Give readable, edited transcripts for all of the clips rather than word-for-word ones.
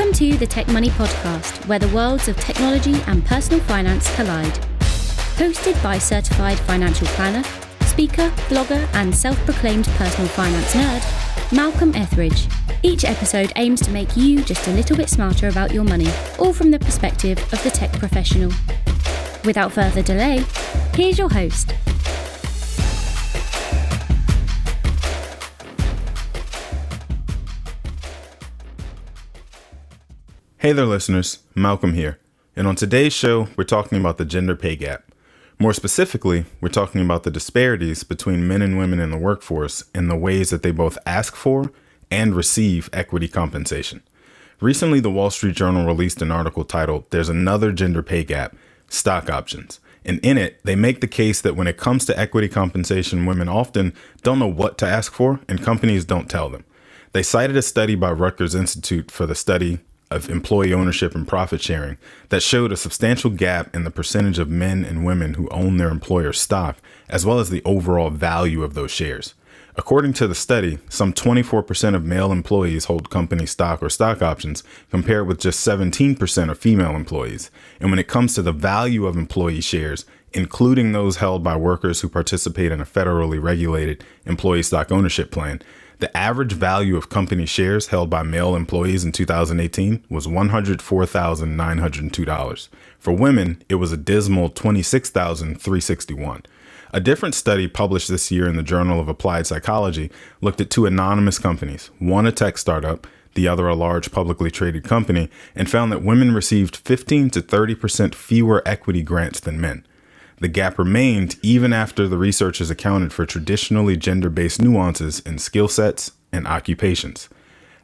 Welcome to the Tech Money Podcast, where the worlds of technology and personal finance collide. Hosted by certified financial planner, speaker, blogger, and self-proclaimed personal finance nerd, Malcolm Ethridge. Each episode aims to make you just a little bit smarter about your money, all from the perspective of the tech professional. Without further delay, here's your host. Hey there, listeners. Malcolm here. And on today's show, we're talking about the gender pay gap. More specifically, we're talking about the disparities between men and women in the workforce and the ways that they both ask for and receive equity compensation. Recently, the Wall Street Journal released an article titled, "There's Another Gender Pay Gap, Stock Options." And in it, they make the case that when it comes to equity compensation, women often don't know what to ask for, and companies don't tell them. They cited a study by Rutgers Institute for the study of employee ownership and profit sharing that showed a substantial gap in the percentage of men and women who own their employer's stock, as well as the overall value of those shares. According to the study, some 24% of male employees hold company stock or stock options, compared with just 17% of female employees. And when it comes to the value of employee shares, including those held by workers who participate in a federally regulated employee stock ownership plan, the average value of company shares held by male employees in 2018 was $104,902. For women, it was a dismal $26,361. A different study published this year in the Journal of Applied Psychology looked at two anonymous companies, one a tech startup, the other a large publicly traded company, and found that women received 15 to 30% fewer equity grants than men. The gap remained even after the researchers accounted for traditionally gender-based nuances in skill sets and occupations.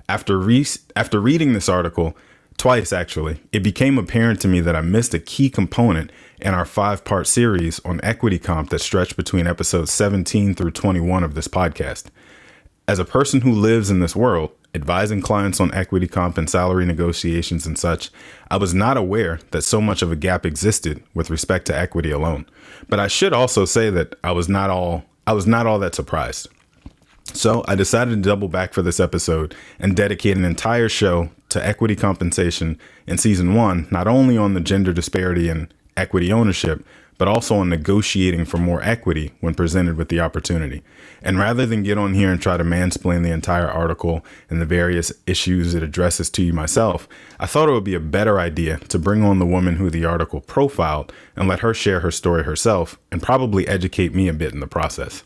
After reading this article, twice actually, it became apparent to me that I missed a key component in our 5-part series on equity comp that stretched between episodes 17 through 21 of this podcast. As a person who lives in this world, advising clients on equity comp and salary negotiations and such, I was not aware that so much of a gap existed with respect to equity alone. But I should also say that I was not all that surprised. So I decided to double back for this episode and dedicate an entire show to equity compensation in season 1, not only on the gender disparity and equity ownership, but also on negotiating for more equity when presented with the opportunity. And rather than get on here and try to mansplain the entire article and the various issues it addresses to you myself, I thought it would be a better idea to bring on the woman who the article profiled and let her share her story herself and probably educate me a bit in the process.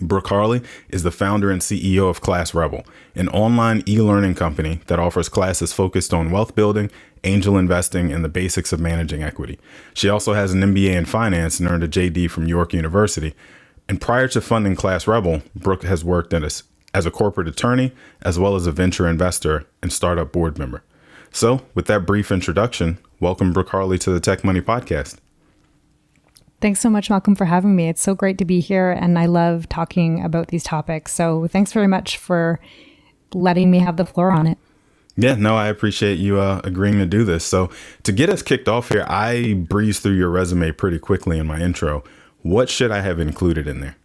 Brooke Harley is the founder and CEO of Class Rebel, an online e-learning company that offers classes focused on wealth building, angel investing, and the basics of managing equity. She also has an MBA in finance and earned a JD from York University. And prior to funding Class Rebel, Brooke has worked as a corporate attorney, as well as a venture investor and startup board member. So with that brief introduction, welcome Brooke Harley to the Tech Money Podcast. Thanks so much, Malcolm, for having me. It's so great to be here, and I love talking about these topics. So thanks very much for letting me have the floor on it. Yeah, no, I appreciate you agreeing to do this. So to get us kicked off here, I breezed through your resume pretty quickly in my intro. What should I have included in there?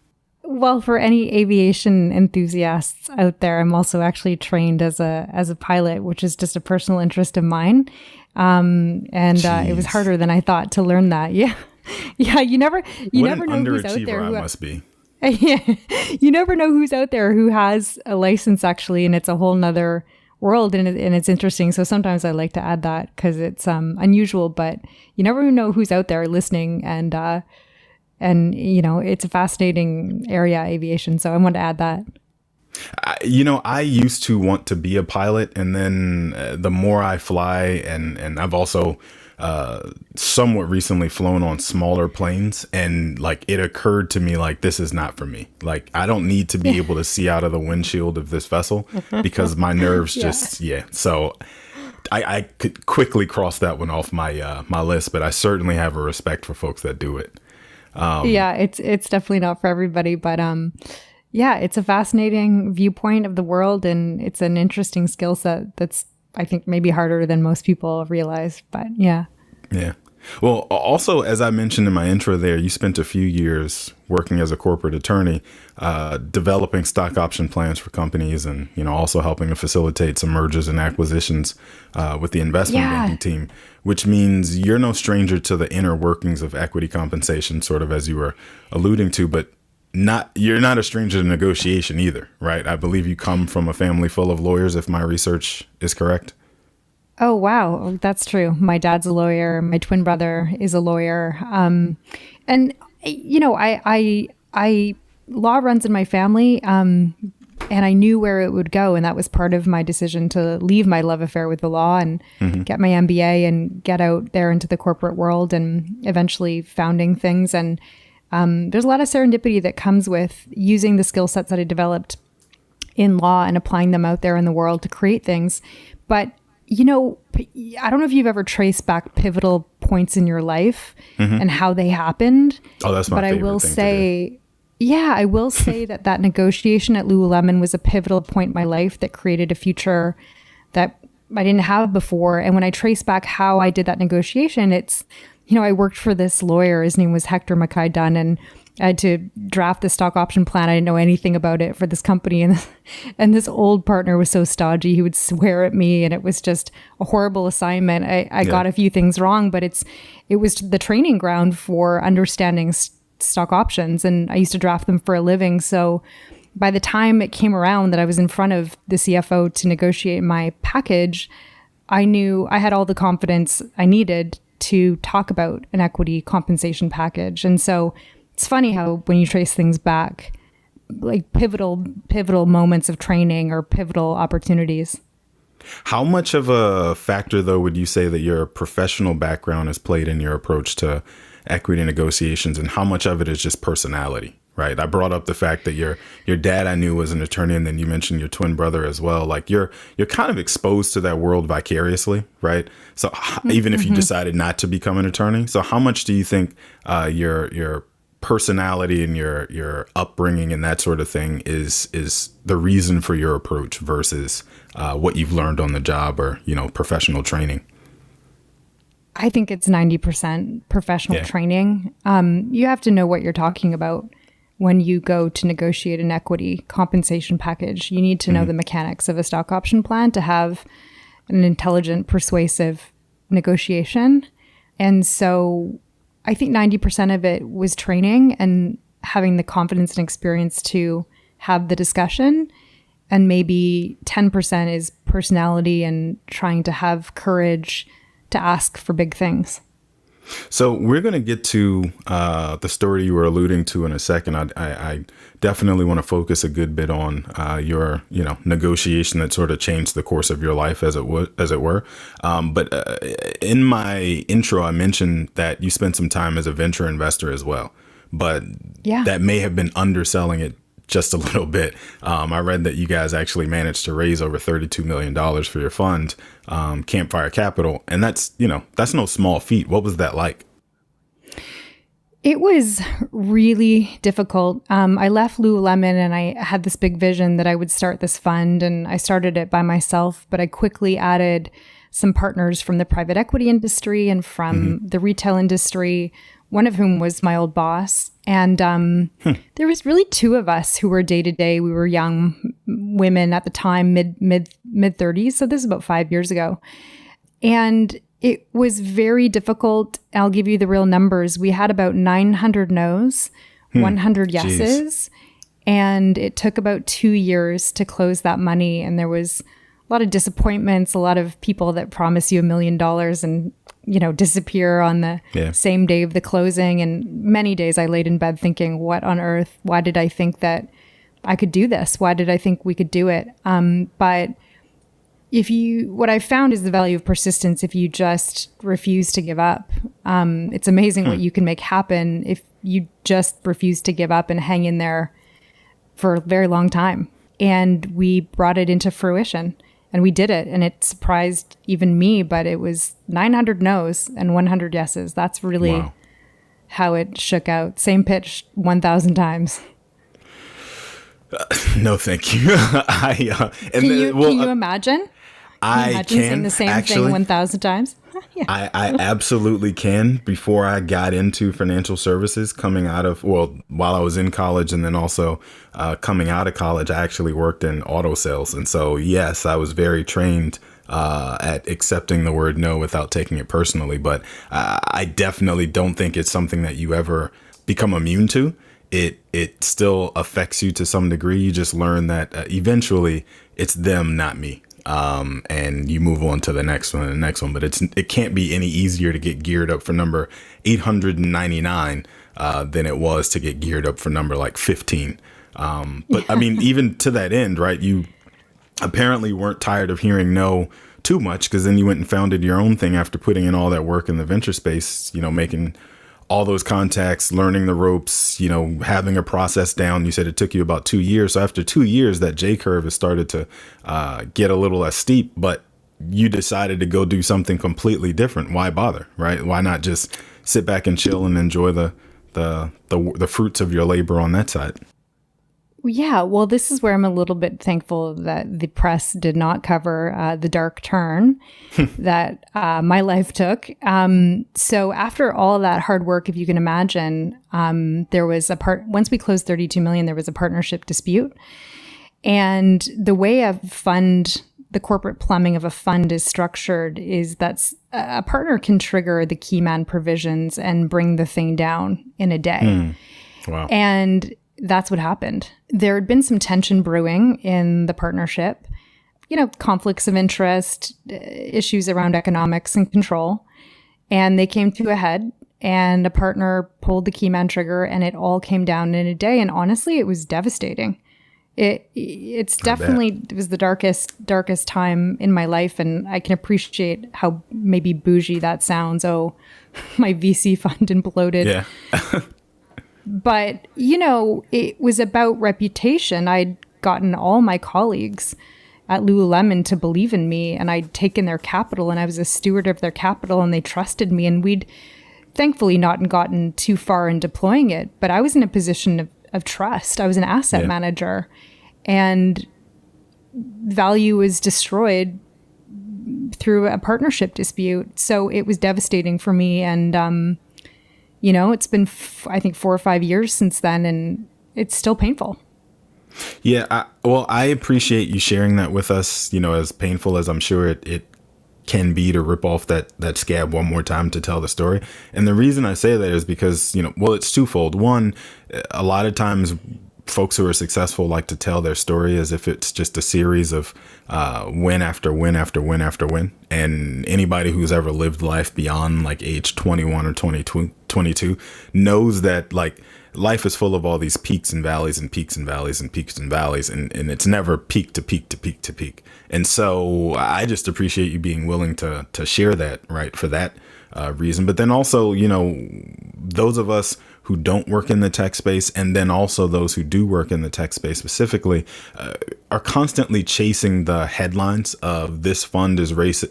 Well, for any aviation enthusiasts out there, I'm also actually trained as a pilot, which is just a personal interest of mine. It was harder than I thought to learn that. Yeah. Yeah, you never know who's out there. I must be. Yeah, you never know who's out there who has a license actually, and it's a whole nother world, and it's interesting. So sometimes I like to add that because it's unusual, but you never know who's out there listening, and you know, it's a fascinating area, aviation. So I want to add that. I used to want to be a pilot, and then the more I fly, and I've also somewhat recently flown on smaller planes, and like it occurred to me like this is not for me. Like I don't need to be able to see out of the windshield of this vessel because my nerves So I could quickly cross that one off my my list, but I certainly have a respect for folks that do it. It's definitely not for everybody, but it's a fascinating viewpoint of the world, and it's an interesting skill set that's, I think, maybe harder than most people realize, but yeah. Yeah. Well, also, as I mentioned in my intro there, you spent a few years working as a corporate attorney, developing stock option plans for companies and, also helping to facilitate some mergers and acquisitions with the investment banking team, which means you're no stranger to the inner workings of equity compensation, sort of as you were alluding to, but you're not a stranger to negotiation either, right? I believe you come from a family full of lawyers, if my research is correct. Oh, wow. That's true. My dad's a lawyer. My twin brother is a lawyer. And, I law runs in my family. And I knew where it would go. And that was part of my decision to leave my love affair with the law and get my MBA and get out there into the corporate world and eventually founding things. And there's a lot of serendipity that comes with using the skill sets that I developed in law and applying them out there in the world to create things. But I don't know if you've ever traced back pivotal points in your life and how they happened. Oh, that's my favorite thing to do. But I will say that negotiation at Lululemon was a pivotal point in my life that created a future that I didn't have before. And when I trace back how I did that negotiation, it's, I worked for this lawyer. His name was Hector Mackay Dunn, and I had to draft the stock option plan. I didn't know anything about it for this company. And this old partner was so stodgy. He would swear at me, and it was just a horrible assignment. I got a few things wrong, but it was the training ground for understanding stock options. And I used to draft them for a living. So by the time it came around that I was in front of the CFO to negotiate my package, I knew I had all the confidence I needed to talk about an equity compensation package. And so it's funny how when you trace things back, like pivotal moments of training or pivotal opportunities. How much of a factor, though, would you say that your professional background has played in your approach to equity negotiations, and how much of it is just personality? Right. I brought up the fact that your dad, I knew, was an attorney, and then you mentioned your twin brother as well. Like you're kind of exposed to that world vicariously. Right. So even if you decided not to become an attorney. So how much do you think your personality and your upbringing and that sort of thing is the reason for your approach versus what you've learned on the job or, professional training? I think it's 90% professional training. You have to know what you're talking about when you go to negotiate an equity compensation package. You need to know the mechanics of a stock option plan to have an intelligent, persuasive negotiation. And so I think 90% of it was training and having the confidence and experience to have the discussion. And maybe 10% is personality and trying to have courage to ask for big things. So we're going to get to the story you were alluding to in a second. I definitely want to focus a good bit on your, negotiation that sort of changed the course of your life, as it were. But in my intro, I mentioned that you spent some time as a venture investor as well. But that may have been underselling it just a little bit. I read that you guys actually managed to raise over $32 million for your fund, Campfire Capital. And that's no small feat. What was that like? It was really difficult. I left Lululemon and I had this big vision that I would start this fund, and I started it by myself, but I quickly added some partners from the private equity industry and from the retail industry, one of whom was my old boss. And there was really two of us who were day to day. We were young women at the time, mid 30s. So this is about 5 years ago. And it was very difficult. I'll give you the real numbers. We had about 900 no's, 100 yeses. And it took about 2 years to close that money. And there was a lot of disappointments, a lot of people that promise you $1 million and disappear on the same day of the closing. And many days I laid in bed thinking, what on earth? Why did I think that I could do this? Why did I think we could do it? But what I found is the value of persistence. If you just refuse to give up, it's amazing what you can make happen if you just refuse to give up and hang in there for a very long time. And we brought it into fruition. And we did it, and it surprised even me, but it was 900 no's and 100 yeses. That's really how it shook out. Same pitch 1,000 times. No, thank you. Can you imagine? I can saying the same thing 1,000 times? I absolutely can. Before I got into financial services, while I was in college and then also coming out of college, I actually worked in auto sales. And so, yes, I was very trained at accepting the word no without taking it personally. But I definitely don't think it's something that you ever become immune to. It still affects you to some degree. You just learn that eventually it's them, not me. And you move on to the next one and the next one. But it can't be any easier to get geared up for number 899 than it was to get geared up for number like 15. But I mean, even to that end, right? You apparently weren't tired of hearing no too much, because then you went and founded your own thing after putting in all that work in the venture space, making all those contacts, learning the ropes, having a process down. You said it took you about 2 years. So after 2 years, that J curve has started to get a little less steep, but you decided to go do something completely different. Why bother, right? Why not just sit back and chill and enjoy the fruits of your labor on that side? Yeah, well, this is where I'm a little bit thankful that the press did not cover the dark turn that my life took. So after all that hard work, if you can imagine, there was once we closed 32 million, there was a partnership dispute. And the way the corporate plumbing of a fund is structured is that a partner can trigger the key man provisions and bring the thing down in a day. Wow. And that's what happened. There had been some tension brewing in the partnership, conflicts of interest, issues around economics and control. And they came to a head, and a partner pulled the key man trigger, and it all came down in a day. And honestly, it was devastating. It was the darkest time in my life. And I can appreciate how maybe bougie that sounds. Oh, my VC fund imploded. Yeah. But, it was about reputation. I'd gotten all my colleagues at Lululemon to believe in me, and I'd taken their capital, and I was a steward of their capital, and they trusted me. And we'd thankfully not gotten too far in deploying it, but I was in a position of trust. I was an asset manager, and value was destroyed through a partnership dispute. So it was devastating for me. And, it's been, I think, 4 or 5 years since then, and it's still painful. Yeah. I appreciate you sharing that with us, as painful as I'm sure it can be to rip off that scab one more time to tell the story. And the reason I say that is because, it's twofold. One, a lot of times folks who are successful like to tell their story as if it's just a series of win after win after win after win. And anybody who's ever lived life beyond like age 21 or 22 knows that like life is full of all these peaks and valleys and peaks and valleys and peaks and valleys. And it's never peak to peak to peak to peak. And so I just appreciate you being willing to share that, right, for that reason. But then also, those of us who don't work in the tech space, and then also those who do work in the tech space specifically, are constantly chasing the headlines of this fund is raising,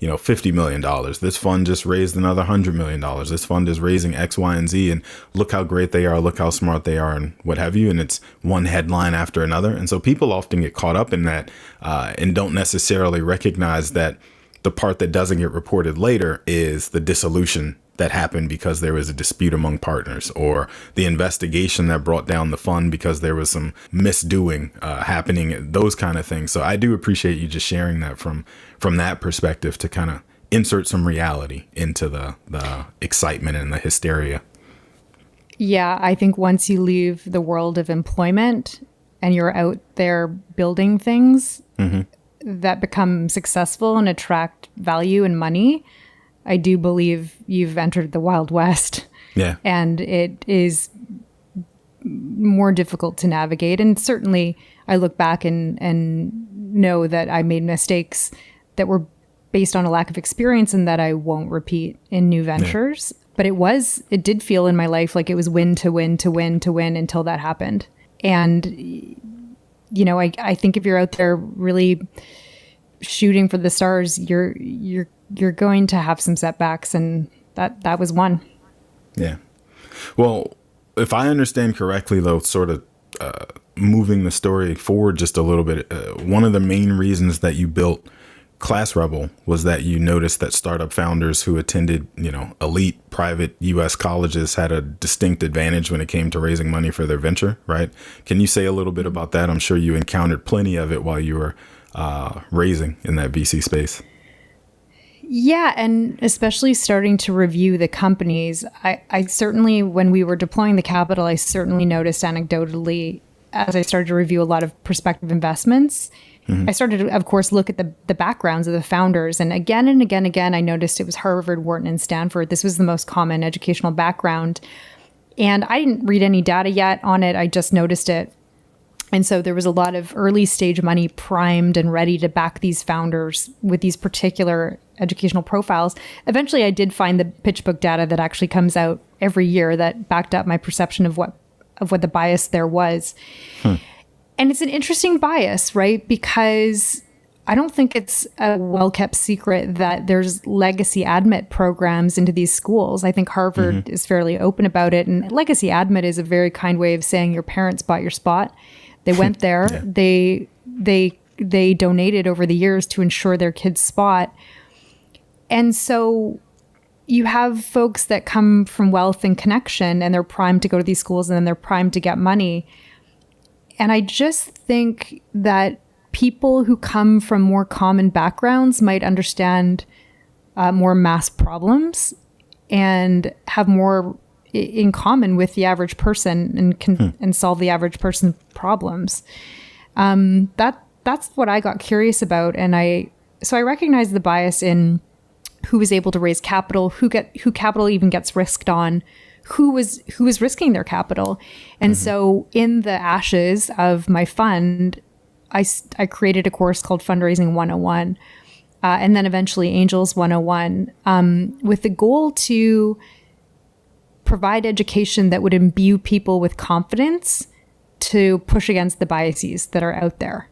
$50 million. This fund just raised another $100 million. This fund is raising X, Y, and Z, and look how great they are, look how smart they are, and what have you. And it's one headline after another. And so people often get caught up in that and don't necessarily recognize that the part that doesn't get reported later is the dissolution that happened because there was a dispute among partners, or the investigation that brought down the fund because there was some misdoing happening, those kind of things. So I do appreciate you just sharing that from that perspective to kind of insert some reality into the excitement and the hysteria. Yeah, I think once you leave the world of employment and you're out there building things that become successful and attract value and money, I do believe you've entered the Wild West. Yeah. And it is more difficult to navigate. And certainly I look back and know that I made mistakes that were based on a lack of experience and that I won't repeat in new ventures. Yeah. But it did feel in my life like it was win to win to win to win until that happened. And, I think if you're out there really shooting for the stars, you're going to have some setbacks, and that was one. Yeah. Well, if I understand correctly, though, sort of moving the story forward just a little bit, one of the main reasons that you built Class Rebel was that you noticed that startup founders who attended, elite private U.S. colleges had a distinct advantage when it came to raising money for their venture, right? Can you say a little bit about that? I'm sure you encountered plenty of it while you were raising in that VC space. Yeah, and especially starting to review the companies, I certainly, when we were deploying the capital, I certainly noticed anecdotally, as I started to review a lot of prospective investments, I started to, of course, look at the backgrounds of the founders. And again, I noticed it was Harvard, Wharton, and Stanford. This was the most common educational background. And I didn't read any data yet on it. I just noticed it. And so there was a lot of early stage money primed and ready to back these founders with these particular educational profiles. Eventually, I did find the PitchBook data that actually comes out every year that backed up my perception of what the bias there was. And it's an interesting bias, right? Because I don't think it's a well-kept secret that there's legacy admit programs into these schools. I think Harvard is fairly open about it. And legacy admit is a very kind way of saying your parents bought your spot. They went there. Yeah. They donated over the years to ensure their kid's spot. And so you have folks that come from wealth and connection, and they're primed to go to these schools, and then they're primed to get money. And I just think that people who come from more common backgrounds might understand more mass problems and have more in common with the average person and can and solve the average person's problems. That's what I got curious about, and I recognize the bias in who was able to raise capital, who capital even gets risked on, who was risking their capital. And so in the ashes of my fund, I created a course called Fundraising 101, and then eventually Angels 101, with the goal to provide education that would imbue people with confidence to push against the biases that are out there.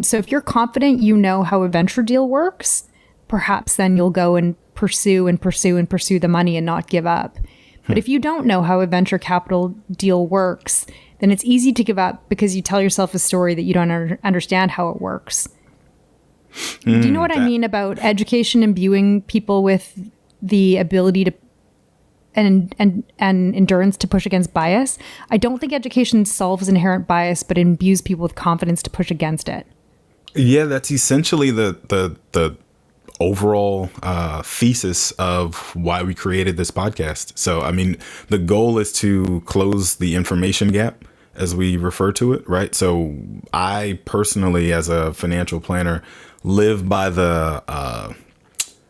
So if you're confident you know how a venture deal works, perhaps then you'll go and pursue the money and not give up. But if you don't know how a venture capital deal works, then it's easy to give up because you tell yourself a story that you don't understand how it works. Do you know what I mean about education imbuing people with the ability to and endurance to push against bias? I don't think education solves inherent bias, but imbues people with confidence to push against it. Yeah, that's essentially the overall thesis of why we created this podcast. So, I mean, the goal is to close the information gap, as we refer to it, right? So I personally, as a financial planner, live by the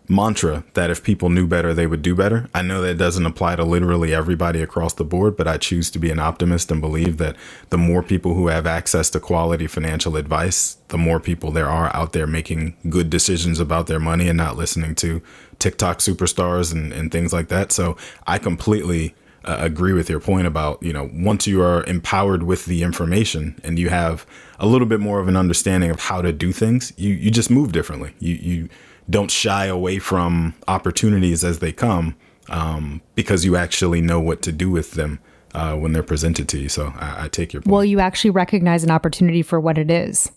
mantra that if people knew better, they would do better. I know that doesn't apply to literally everybody across the board, but I choose to be an optimist and believe that the more people who have access to quality financial advice, the more people there are out there making good decisions about their money and not listening to TikTok superstars and things like that. So I completely agree with your point about, once you are empowered with the information and you have a little bit more of an understanding of how to do things, you just move differently. You don't shy away from opportunities as they come, because you actually know what to do with them when they're presented to you. So I take your point. Well, you actually recognize an opportunity for what it is,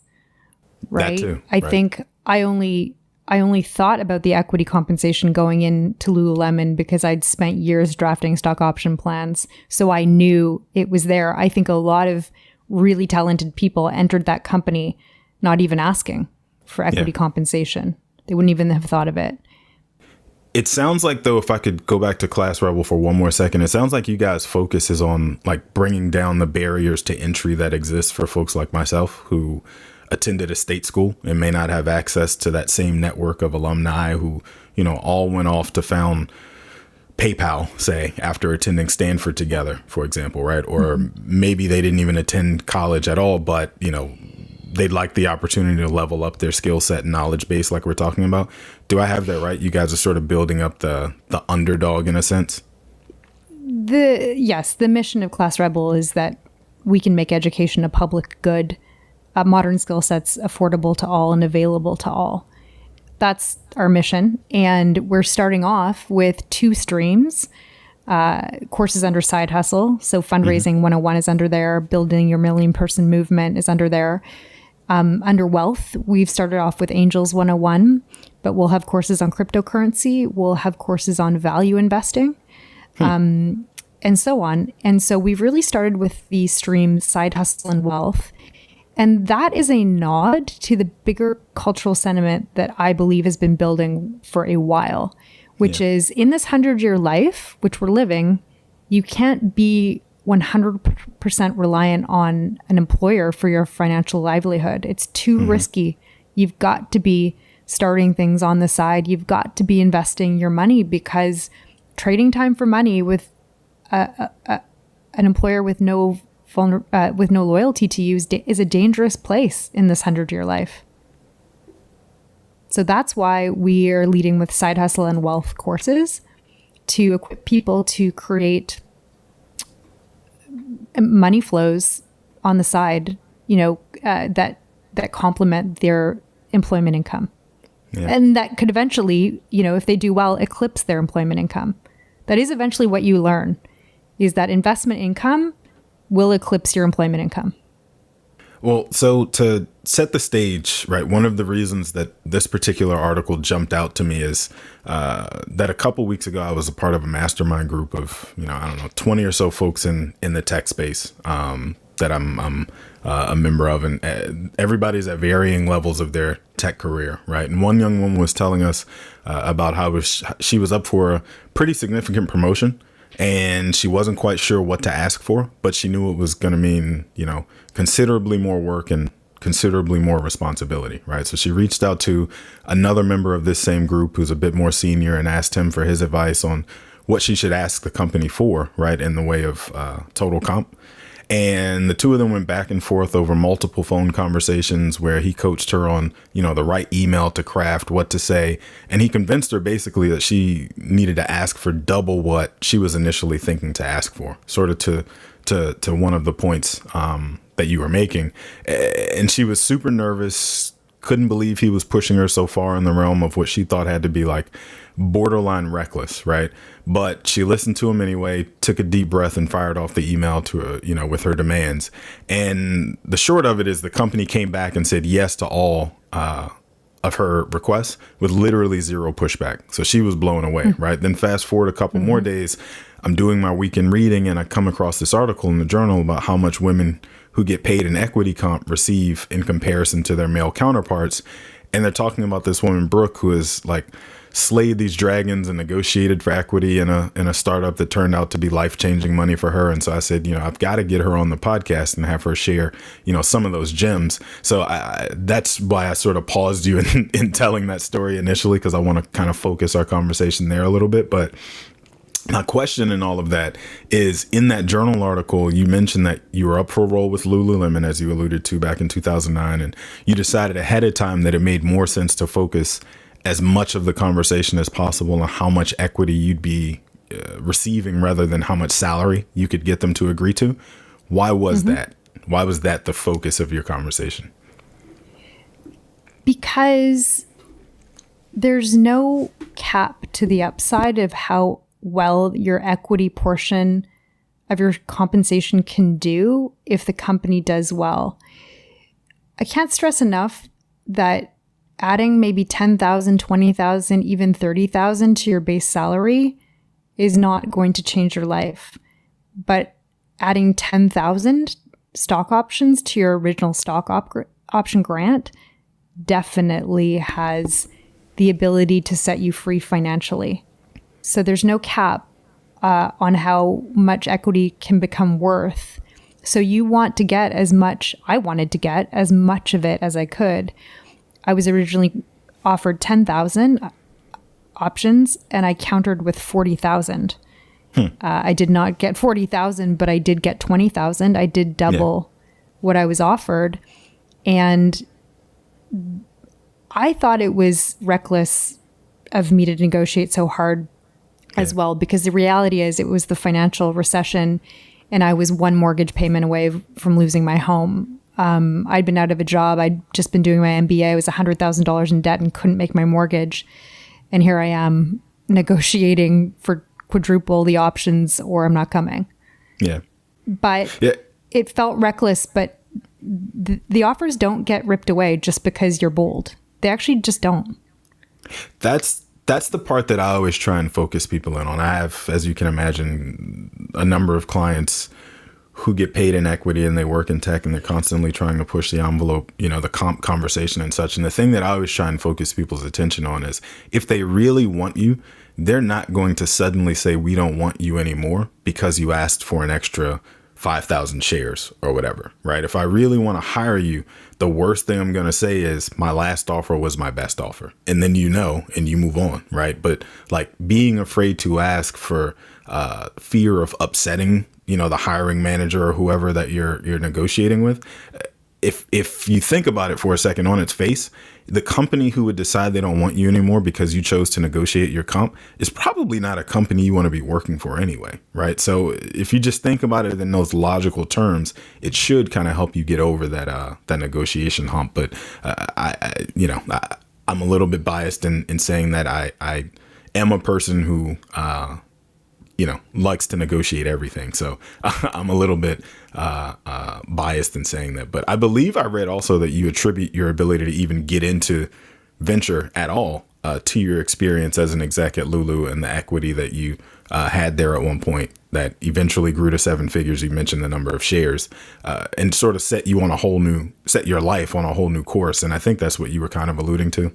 right? That too, I think I only thought about the equity compensation going into Lululemon because I'd spent years drafting stock option plans. So I knew it was there. I think a lot of really talented people entered that company not even asking for equity compensation. They wouldn't even have thought of it. It sounds like, though, if I could go back to Class Rebel for one more second, it sounds like you guys' focus is on like bringing down the barriers to entry that exist for folks like myself who attended a state school and may not have access to that same network of alumni who, all went off to found PayPal, say, after attending Stanford together, for example, right? Or maybe they didn't even attend college at all, but, they'd like the opportunity to level up their skill set and knowledge base like we're talking about. Do I have that right? You guys are sort of building up the underdog in a sense? Yes, the mission of Class Rebel is that we can make education a public good, modern skill sets affordable to all and available to all. That's our mission. And we're starting off with 2 streams. Courses under Side Hustle. So Fundraising 101 is under there. Building Your Million Person Movement is under there. Under wealth, we've started off with Angels 101, but we'll have courses on cryptocurrency. We'll have courses on value investing, and so on. And so we've really started with the streams Side Hustle and Wealth. And that is a nod to the bigger cultural sentiment that I believe has been building for a while, which is in this 100-year life, which we're living, you can't be 100% reliant on an employer for your financial livelihood. It's too risky. You've got to be starting things on the side. You've got to be investing your money, because trading time for money with an employer with no loyalty to you is a dangerous place in this 100-year life. So that's why we are leading with Side Hustle and Wealth courses to equip people to create money flows on the side, that complement their employment income. Yeah. And that could eventually, if they do well, eclipse their employment income. That is eventually what you learn, is that investment income will eclipse your employment income. Well, so to set the stage, right, one of the reasons that this particular article jumped out to me is that a couple weeks ago, I was a part of a mastermind group of, 20 or so folks in the tech space that I'm a member of. And everybody's at varying levels of their tech career, right? And one young woman was telling us about how she was up for a pretty significant promotion. And she wasn't quite sure what to ask for, but she knew it was going to mean, considerably more work and considerably more responsibility, right? So she reached out to another member of this same group who's a bit more senior and asked him for his advice on what she should ask the company for, right, in the way of total comp. And the two of them went back and forth over multiple phone conversations where he coached her on, the right email to craft, what to say. And he convinced her basically that she needed to ask for double what she was initially thinking to ask for, sort of to one of the points that you were making. And she was super nervous, couldn't believe he was pushing her so far in the realm of what she thought had to be like borderline reckless, right? But she listened to him anyway, took a deep breath and fired off the email to her, with her demands. And the short of it is the company came back and said yes to all of her requests with literally zero pushback. So she was blown away, right? Then fast forward a couple more days, I'm doing my weekend reading and I come across this article in the journal about how much women who get paid in equity comp receive in comparison to their male counterparts. And they're talking about this woman, Brooke, who is like slayed these dragons and negotiated for equity in a startup that turned out to be life-changing money for her. And so I said, I've got to get her on the podcast and have her share, some of those gems. So that's why I sort of paused you in telling that story initially, because I want to kind of focus our conversation there a little bit. But my question in all of that is, in that journal article, you mentioned that you were up for a role with Lululemon, as you alluded to back in 2009, and you decided ahead of time that it made more sense to focus as much of the conversation as possible on how much equity you'd be receiving rather than how much salary you could get them to agree to. Why was that? Why was that the focus of your conversation? Because there's no cap to the upside of how well your equity portion of your compensation can do if the company does well. I can't stress enough that adding maybe 10,000, 20,000, even 30,000 to your base salary is not going to change your life. But adding 10,000 stock options to your original stock option grant definitely has the ability to set you free financially. So there's no cap on how much equity can become worth. So you want to get as much, I wanted to get as much of it as I could. I was originally offered 10,000 options and I countered with 40,000. I did not get 40,000, but I did get 20,000. I did double what I was offered. And I thought it was reckless of me to negotiate so hard as well, because the reality is it was the financial recession and I was one mortgage payment away from losing my home. I'd been out of a job. I'd just been doing my MBA. I was $100,000 in debt and couldn't make my mortgage. And here I am negotiating for quadruple the options or I'm not coming. Yeah. But it felt reckless, but the offers don't get ripped away just because you're bold. They actually just don't. That's the part that I always try and focus people in on. I have, as you can imagine, a number of clients who get paid in equity and they work in tech and they're constantly trying to push the envelope, the comp conversation and such. And the thing that I always try and focus people's attention on is if they really want you, they're not going to suddenly say, we don't want you anymore because you asked for an extra 5,000 shares or whatever, right? If I really want to hire you, the worst thing I'm going to say is my last offer was my best offer. And then and you move on, right? But like being afraid to ask for fear of upsetting, the hiring manager or whoever that you're negotiating with. If you think about it for a second on its face, the company who would decide they don't want you anymore because you chose to negotiate your comp is probably not a company you want to be working for anyway, right? So if you just think about it in those logical terms, it should kind of help you get over that negotiation hump. But I'm a little bit biased in saying that I am a person who likes to negotiate everything. So I'm a little bit biased in saying that. But I believe I read also that you attribute your ability to even get into venture at all to your experience as an exec at Lulu and the equity that you had there at one point that eventually grew to 7 figures. You mentioned the number of shares and sort of set your life on a whole new course. And I think that's what you were kind of alluding to.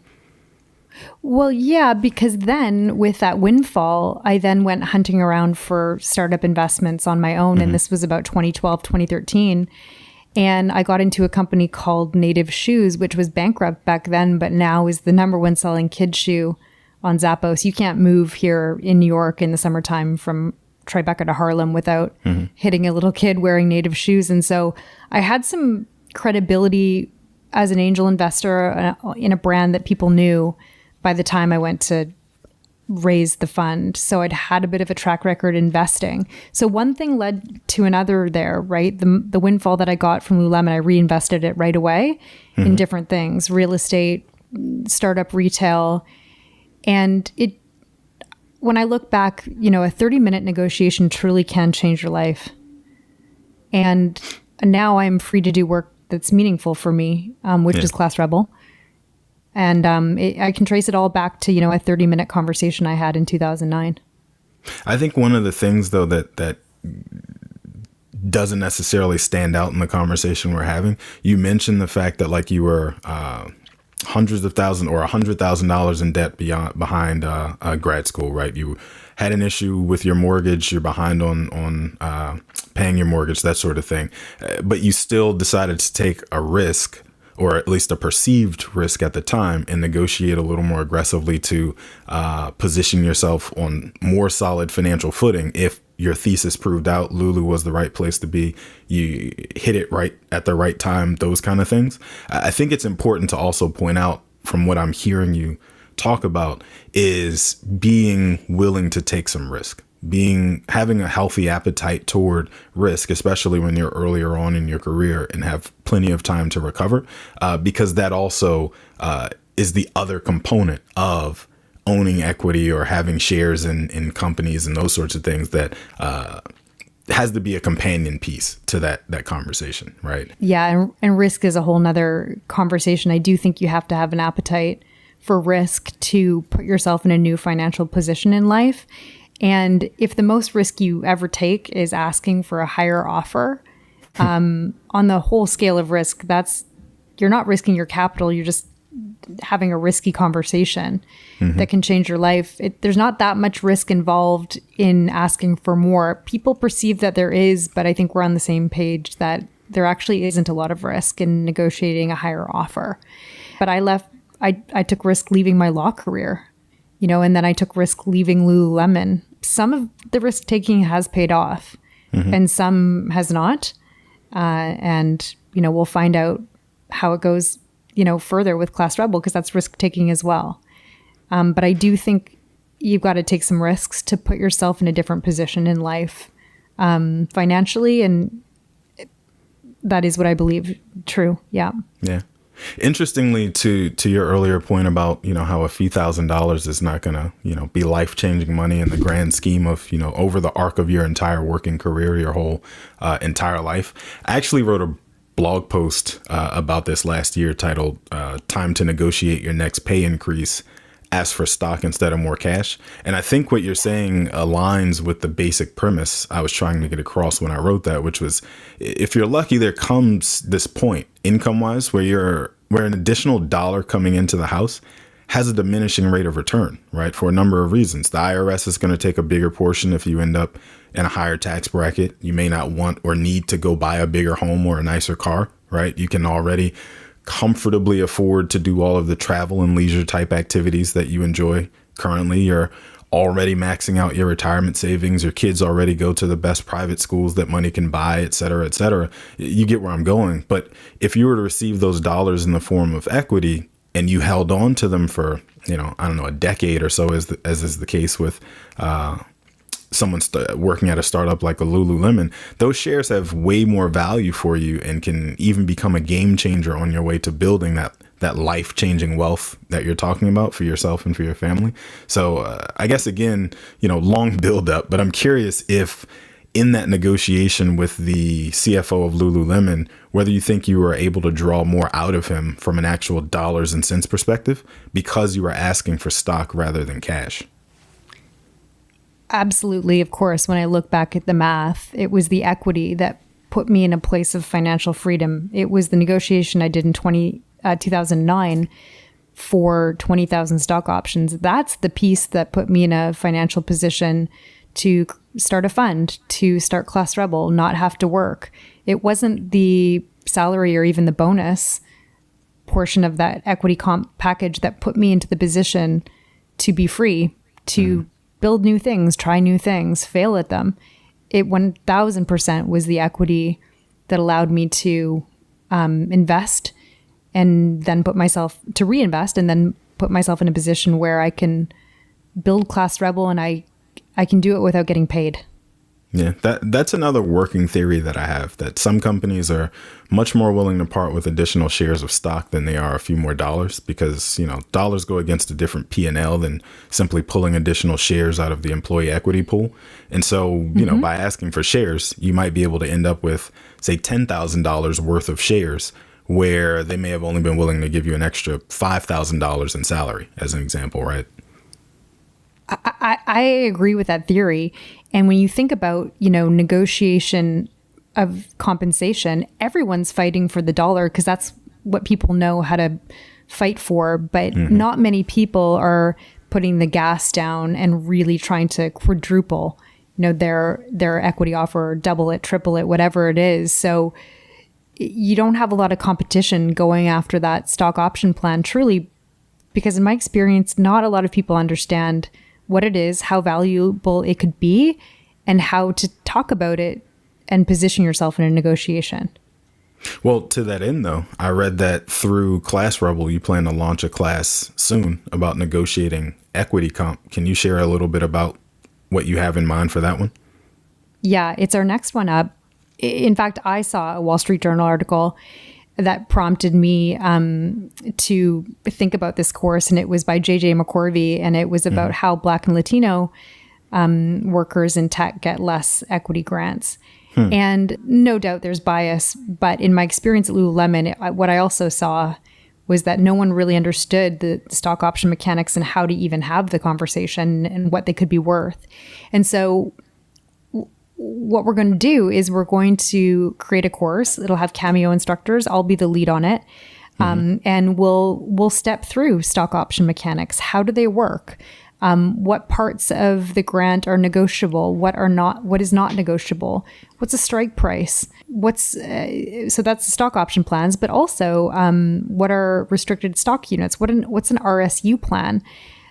Well, yeah, because then with that windfall, I then went hunting around for startup investments on my own. And this was about 2012, 2013. And I got into a company called Native Shoes, which was bankrupt back then, but now is the number one selling kid shoe on Zappos. You can't move here in New York in the summertime from Tribeca to Harlem without hitting a little kid wearing Native shoes. And so I had some credibility as an angel investor in a brand that people knew by the time I went to raise the fund. So I'd had a bit of a track record investing. So one thing led to another there, right? The windfall that I got from Lululemon, I reinvested it right away in different things, real estate, startup retail. And when I look back, a 30-minute negotiation truly can change your life. And now I'm free to do work that's meaningful for me, which is Class Rebel. And I can trace it all back to, a 30-minute conversation I had in 2009. I think one of the things, though, that doesn't necessarily stand out in the conversation we're having, you mentioned the fact that like you were hundreds of thousands or $100,000 in debt behind grad school, right? You had an issue with your mortgage, you're behind on paying your mortgage, that sort of thing. But you still decided to take a risk, or at least a perceived risk at the time, and negotiate a little more aggressively to position yourself on more solid financial footing. If your thesis proved out, Lulu was the right place to be, you hit it right at the right time, those kind of things. I think it's important to also point out, from what I'm hearing you talk about, is being willing to take some risk. Having a healthy appetite toward risk, especially when you're earlier on in your career and have plenty of time to recover, because that also is the other component of owning equity or having shares in companies and those sorts of things that has to be a companion piece to that conversation, right? Yeah, and risk is a whole nother conversation. I do think you have to have an appetite for risk to put yourself in a new financial position in life. And if the most risk you ever take is asking for a higher offer, on the whole scale of risk, you're not risking your capital. You're just having a risky conversation that can change your life. There's not that much risk involved in asking for more. People perceive that there is, but I think we're on the same page that there actually isn't a lot of risk in negotiating a higher offer. But I took risk leaving my law career, and then I took risk leaving Lululemon. Some of the risk taking has paid off and some has not. And we'll find out how it goes, further with Class Rebel, because that's risk taking as well. But I do think you've got to take some risks to put yourself in a different position in life, financially. And that is what I believe true. Yeah. Yeah. Interestingly, to your earlier point about, how a few $1,000s is not going to, be life-changing money in the grand scheme of, over the arc of your entire working career, your whole entire life. I actually wrote a blog post about this last year titled Time to Negotiate Your Next Pay Increase. Ask for stock instead of more cash. And I think what you're saying aligns with the basic premise I was trying to get across when I wrote that, which was, if you're lucky, there comes this point income wise where an additional dollar coming into the house has a diminishing rate of return, right? For a number of reasons. The IRS is going to take a bigger portion if you end up in a higher tax bracket. You may not want or need to go buy a bigger home or a nicer car, right? You can already comfortably afford to do all of the travel and leisure type activities that you enjoy currently. You're already maxing out your retirement savings. Your kids already go to the best private schools that money can buy, et cetera, et cetera. You get where I'm going. But if you were to receive those dollars in the form of equity and you held on to them for, a decade or so, as is the case with someone working at a startup like a Lululemon, those shares have way more value for you and can even become a game changer on your way to building that life-changing wealth that you're talking about for yourself and for your family. So I guess, again, long build up, but I'm curious if in that negotiation with the CFO of Lululemon, whether you think you were able to draw more out of him from an actual dollars and cents perspective because you were asking for stock rather than cash. Absolutely. Of course, when I look back at the math, it was the equity that put me in a place of financial freedom. It was the negotiation I did in 2009 for 20,000 stock options. That's the piece that put me in a financial position to start a fund, to start Class Rebel, not have to work. It wasn't the salary or even the bonus portion of that equity comp package that put me into the position to be free, to build new things, try new things, fail at them. It 1000% was the equity that allowed me to invest and then reinvest and then put myself in a position where I can build Class Rebel and I can do it without getting paid. Yeah, that's another working theory that I have, that some companies are much more willing to part with additional shares of stock than they are a few more dollars because, dollars go against a different P&L than simply pulling additional shares out of the employee equity pool. And so, by asking for shares, you might be able to end up with, say, $10,000 worth of shares where they may have only been willing to give you an extra $5,000 in salary, as an example, right? I agree with that theory. And when you think about, negotiation of compensation, everyone's fighting for the dollar because that's what people know how to fight for. But not many people are putting the gas down and really trying to quadruple, their equity offer, or double it, triple it, whatever it is. So you don't have a lot of competition going after that stock option plan, truly, because in my experience, not a lot of people understand what it is, how valuable it could be, and how to talk about it and position yourself in a negotiation. Well, to that end, though, I read that through Class Rebel, you plan to launch a class soon about negotiating equity comp. Can you share a little bit about what you have in mind for that one? Yeah, it's our next one up. In fact, I saw a Wall Street Journal article that prompted me to think about this course. And it was by J.J. McCorvey. And it was about how Black and Latino workers in tech get less equity grants. And no doubt there's bias. But in my experience at Lululemon, what I also saw was that no one really understood the stock option mechanics and how to even have the conversation and what they could be worth. And so what we're going to do is we're going to create a course. It'll have Cameo instructors. I'll be the lead on it. And we'll step through stock option mechanics. How do they work? What parts of the grant are negotiable? What is not negotiable? What's a strike price? So that's the stock option plans, but also what are restricted stock units? What's an RSU plan?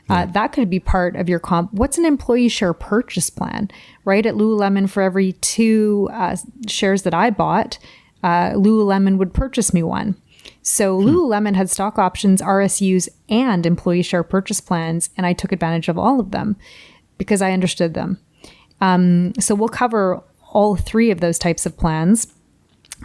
That could be part of your comp. What's an employee share purchase plan, right? At Lululemon, for every 2 shares that I bought, Lululemon would purchase me one. So Lululemon had stock options, RSUs, and employee share purchase plans, and I took advantage of all of them because I understood them. So we'll cover all 3 of those types of plans.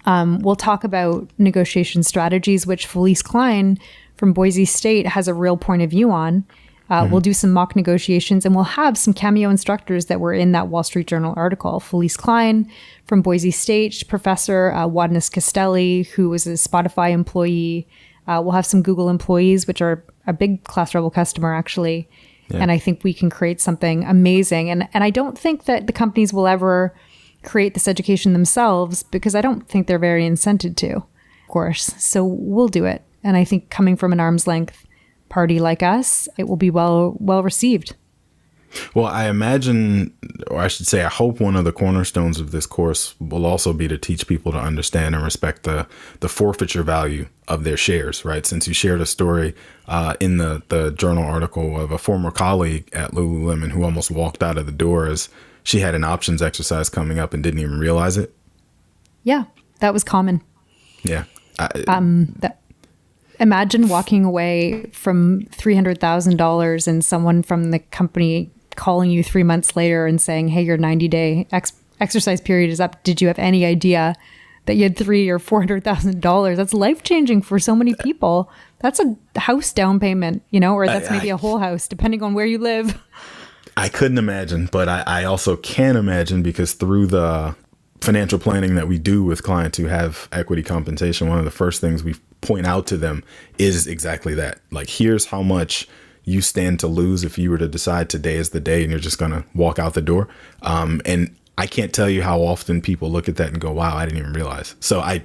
We'll talk about negotiation strategies, which Felice Klein from Boise State has a real point of view on. We'll do some mock negotiations, and we'll have some cameo instructors that were in that Wall Street Journal article. Felice Klein from Boise State, Professor Wadness Castelli, who was a Spotify employee. We'll have some Google employees, which are a big Class Rebel customer, actually. Yeah. And I think we can create something amazing. And I don't think that the companies will ever create this education themselves, because I don't think they're very incented to, of course. So we'll do it. And I think coming from an arm's length party like us, it will be well received. Well, I imagine, or I should say, I hope one of the cornerstones of this course will also be to teach people to understand and respect the forfeiture value of their shares, right? Since you shared a story in the journal article of a former colleague at Lululemon who almost walked out of the door as she had an options exercise coming up and didn't even realize it. Yeah, that was common. Yeah. Imagine walking away from $300,000 and someone from the company calling you 3 months later and saying, hey, your 90-day exercise period is up. Did you have any idea that you had $300,000 or $400,000? That's life-changing for so many people. That's a house down payment, or that's maybe a whole house, depending on where you live. I couldn't imagine, but I also can imagine, because through the financial planning that we do with clients who have equity compensation, one of the first things we point out to them is exactly that. Like, here's how much you stand to lose if you were to decide today is the day and you're just going to walk out the door. And I can't tell you how often people look at that and go, wow, I didn't even realize. So I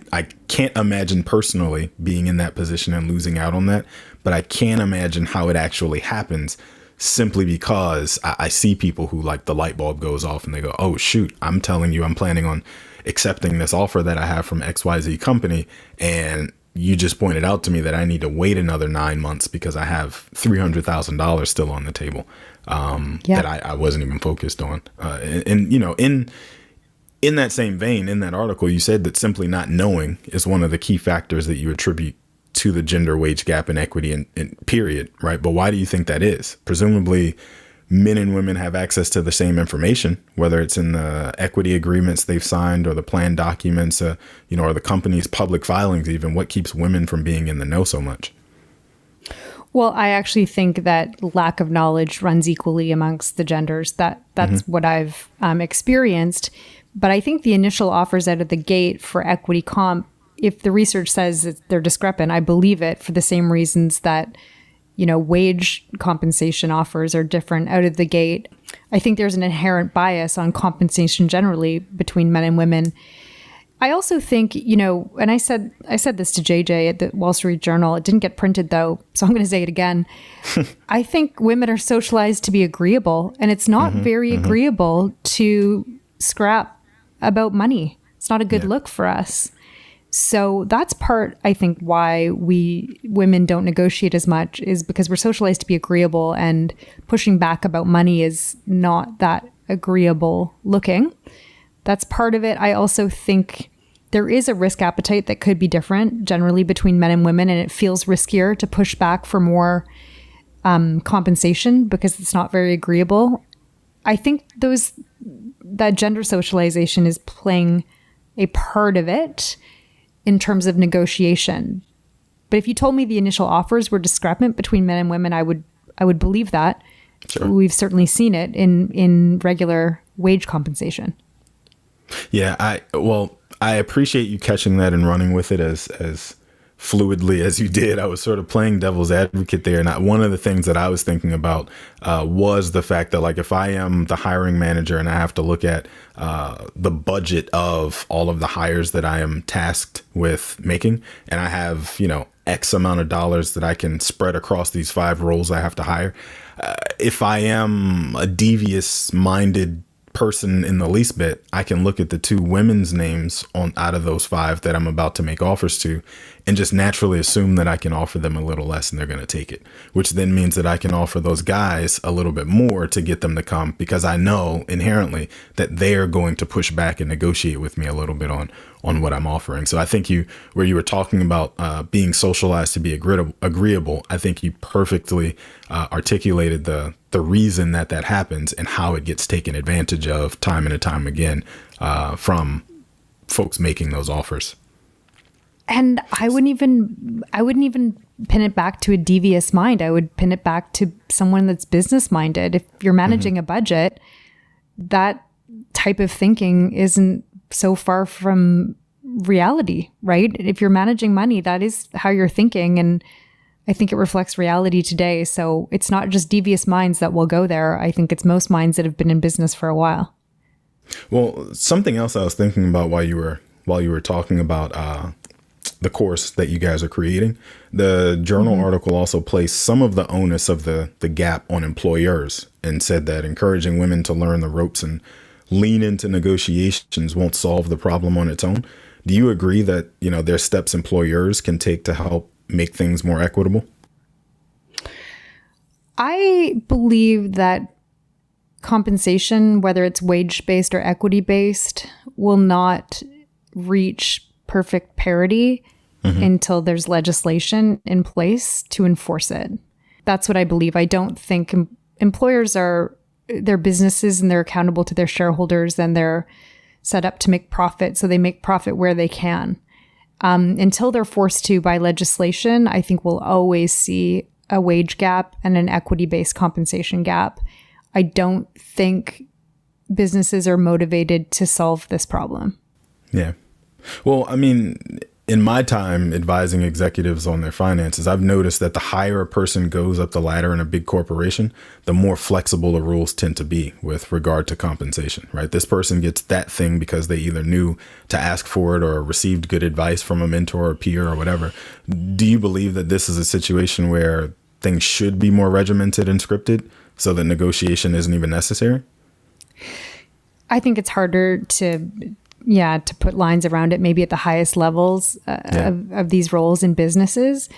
can't imagine personally being in that position and losing out on that, but I can imagine how it actually happens, simply because I see people who, like, the light bulb goes off and they go, oh, shoot, I'm telling you, I'm planning on accepting this offer that I have from XYZ company. And you just pointed out to me that I need to wait another 9 months because I have $300,000 still on the table that I wasn't even focused on. In that same vein, in that article, you said that simply not knowing is one of the key factors that you attribute to the gender wage gap and equity in period, right? But why do you think that is? Presumably, men and women have access to the same information, whether it's in the equity agreements they've signed or the plan documents, or the company's public filings even. What keeps women from being in the know so much? Well, I actually think that lack of knowledge runs equally amongst the genders. That's what I've experienced. But I think the initial offers out of the gate for equity comp, if the research says that they're discrepant, I believe it, for the same reasons that wage compensation offers are different out of the gate. I think there's an inherent bias on compensation generally between men and women. I also think, and I said this to JJ at the Wall Street Journal. It didn't get printed though, so I'm going to say it again. I think women are socialized to be agreeable, and it's not very agreeable to scrap about money. It's not a good look for us. So that's part, I think, why women don't negotiate as much, is because we're socialized to be agreeable, and pushing back about money is not that agreeable looking. That's part of it. I also think there is a risk appetite that could be different generally between men and women, and it feels riskier to push back for more compensation because it's not very agreeable. I think that gender socialization is playing a part of it in terms of negotiation. But if you told me the initial offers were discrepant between men and women, I would believe that. Sure. We've certainly seen it in regular wage compensation. Yeah, I appreciate you catching that and running with it as fluidly as you did. I was sort of playing devil's advocate there. And one of the things that I was thinking about was the fact that, like, if I am the hiring manager and I have to look at the budget of all of the hires that I am tasked with making, and I have, X amount of dollars that I can spread across these 5 roles I have to hire. If I am a devious minded person in the least bit, I can look at the 2 women's names out of those 5 that I'm about to make offers to and just naturally assume that I can offer them a little less and they're going to take it, which then means that I can offer those guys a little bit more to get them to come, because I know inherently that they're going to push back and negotiate with me a little bit on what I'm offering. So I think where you were talking about being socialized to be agreeable, I think you perfectly articulated the reason that happens and how it gets taken advantage of time and time again from folks making those offers. And I wouldn't even pin it back to a devious mind. I would pin it back to someone that's business minded. If you're managing a budget, that type of thinking isn't so far from reality, right? If you're managing money, that is how you're thinking. And I think it reflects reality today. So it's not just devious minds that will go there. I think it's most minds that have been in business for a while. Well, something else I was thinking about while you were talking about the course that you guys are creating, the journal article also placed some of the onus of the gap on employers and said that encouraging women to learn the ropes and lean into negotiations won't solve the problem on its own. Do you agree that, there's steps employers can take to help make things more equitable? I believe that compensation, whether it's wage-based or equity-based, will not reach perfect parity until there's legislation in place to enforce it. That's what I believe. I don't think employers they're businesses and they're accountable to their shareholders and they're set up to make profit. So they make profit where they can. Until they're forced to by legislation, I think we'll always see a wage gap and an equity-based compensation gap. I don't think businesses are motivated to solve this problem. Yeah. Well, I mean, in my time advising executives on their finances, I've noticed that the higher a person goes up the ladder in a big corporation, the more flexible the rules tend to be with regard to compensation, right? This person gets that thing because they either knew to ask for it or received good advice from a mentor or peer or whatever. Do you believe that this is a situation where things should be more regimented and scripted so that negotiation isn't even necessary? I think it's harder to put lines around it, maybe at the highest levels of these roles in businesses.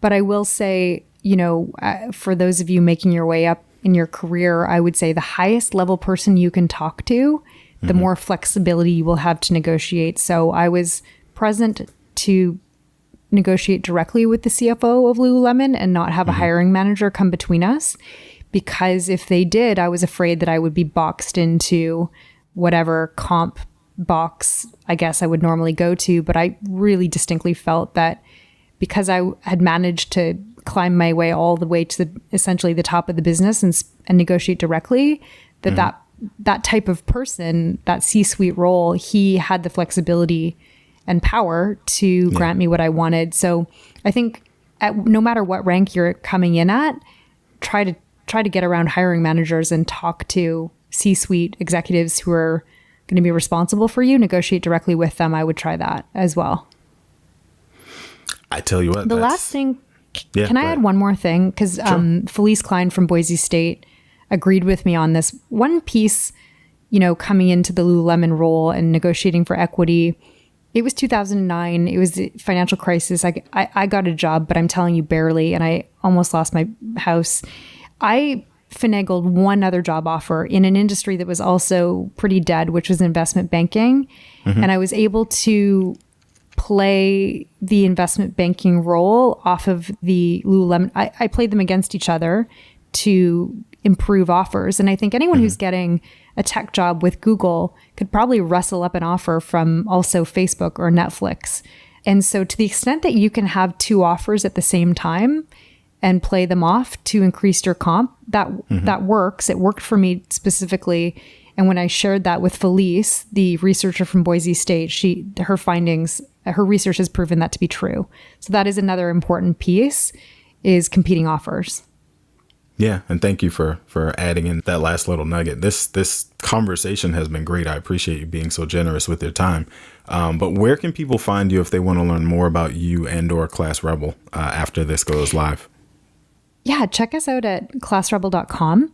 But I will say, for those of you making your way up in your career, I would say the highest level person you can talk to, the more flexibility you will have to negotiate. So I was present to negotiate directly with the CFO of Lululemon and not have a hiring manager come between us. Because if they did, I was afraid that I would be boxed into whatever comp box I guess I would normally go to. But I really distinctly felt that because I had managed to climb my way all the way to essentially the top of the business and negotiate directly, that type of person, that C-suite role, he had the flexibility and power to grant me what I wanted. So I think no matter what rank you're coming in at, try to get around hiring managers and talk to C-suite executives who are going to be responsible for you, negotiate directly with them. I would try that as well. I tell you what. The last thing, can I add one more thing? Because Felice Klein from Boise State agreed with me on this. One piece, coming into the Lululemon role and negotiating for equity, it was 2009. It was the financial crisis. I got a job, but I'm telling you barely, and I almost lost my house. I finagled one other job offer in an industry that was also pretty dead, which was investment banking. And I was able to play the investment banking role off of the Lululemon. I played them against each other to improve offers. And I think anyone who's getting a tech job with Google could probably wrestle up an offer from also Facebook or Netflix. And so to the extent that you can have two offers at the same time and play them off to increase your comp, that works. It worked for me specifically. And when I shared that with Felice, the researcher from Boise State, her research has proven that to be true. So that is another important piece, is competing offers. Yeah, and thank you for adding in that last little nugget. This conversation has been great. I appreciate you being so generous with your time. But where can people find you if they want to learn more about you and or Class Rebel after this goes live? Yeah, check us out at classrebel.com.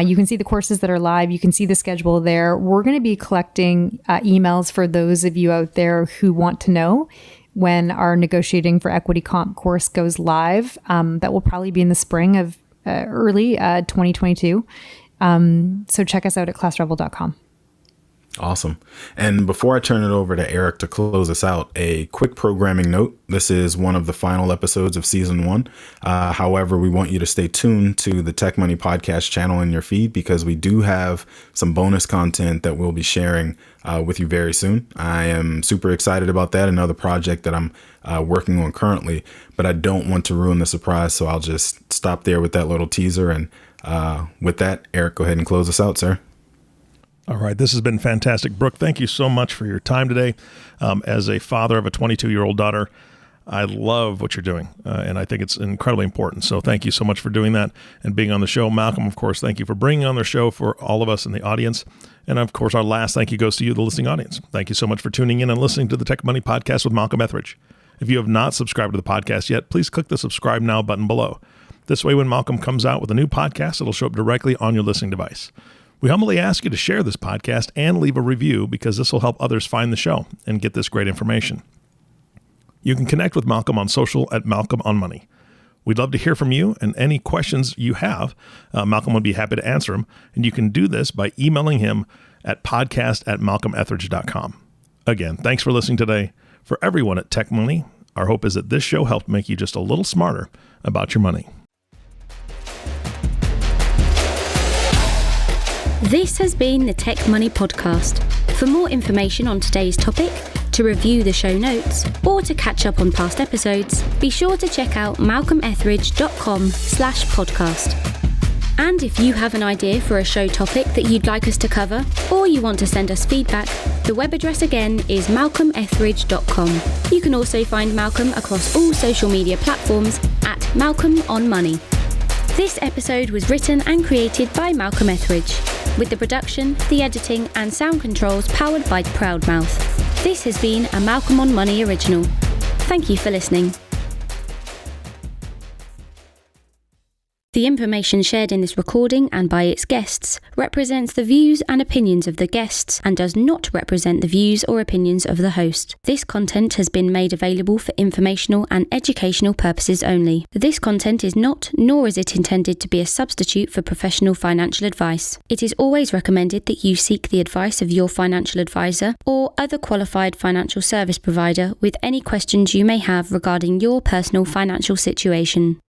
You can see the courses that are live. You can see the schedule there. We're going to be collecting emails for those of you out there who want to know when our Negotiating for Equity Comp course goes live. That will probably be in the spring of early 2022. So check us out at classrebel.com. Awesome. And before I turn it over to Eric to close us out, a quick programming note. This is one of the final episodes of season 1. However, we want you to stay tuned to the Tech Money podcast channel in your feed because we do have some bonus content that we'll be sharing with you very soon. I am super excited about that. Another project that I'm working on currently, but I don't want to ruin the surprise. So I'll just stop there with that little teaser. And with that, Eric, go ahead and close us out, sir. All right. This has been fantastic. Brooke, thank you so much for your time today. As a father of a 22-year-old daughter, I love what you're doing, and I think it's incredibly important. So thank you so much for doing that and being on the show. Malcolm, of course, thank you for bringing on the show for all of us in the audience. And, of course, our last thank you goes to you, the listening audience. Thank you so much for tuning in and listening to the Tech Money Podcast with Malcolm Ethridge. If you have not subscribed to the podcast yet, please click the subscribe now button below. This way, when Malcolm comes out with a new podcast, it'll show up directly on your listening device. We humbly ask you to share this podcast and leave a review because this will help others find the show and get this great information. You can connect with Malcolm on social at Malcolm on Money. We'd love to hear from you and any questions you have. Malcolm would be happy to answer them. And you can do this by emailing him at podcast@malcolmethridge.com. Again, thanks for listening today. For everyone at Tech Money, our hope is that this show helped make you just a little smarter about your money. This has been the Tech Money Podcast. For more information on today's topic, to review the show notes, or to catch up on past episodes, be sure to check out malcolmethridge.com/podcast. And if you have an idea for a show topic that you'd like us to cover, or you want to send us feedback, the web address again is malcolmethridge.com. You can also find Malcolm across all social media platforms at Malcolm on Money. This episode was written and created by Malcolm Ethridge, with the production, the editing and sound controls powered by Proudmouth. This has been a Malcolm on Money original. Thank you for listening. The information shared in this recording and by its guests represents the views and opinions of the guests and does not represent the views or opinions of the host. This content has been made available for informational and educational purposes only. This content is not, nor is it intended to be a substitute for professional financial advice. It is always recommended that you seek the advice of your financial advisor or other qualified financial service provider with any questions you may have regarding your personal financial situation.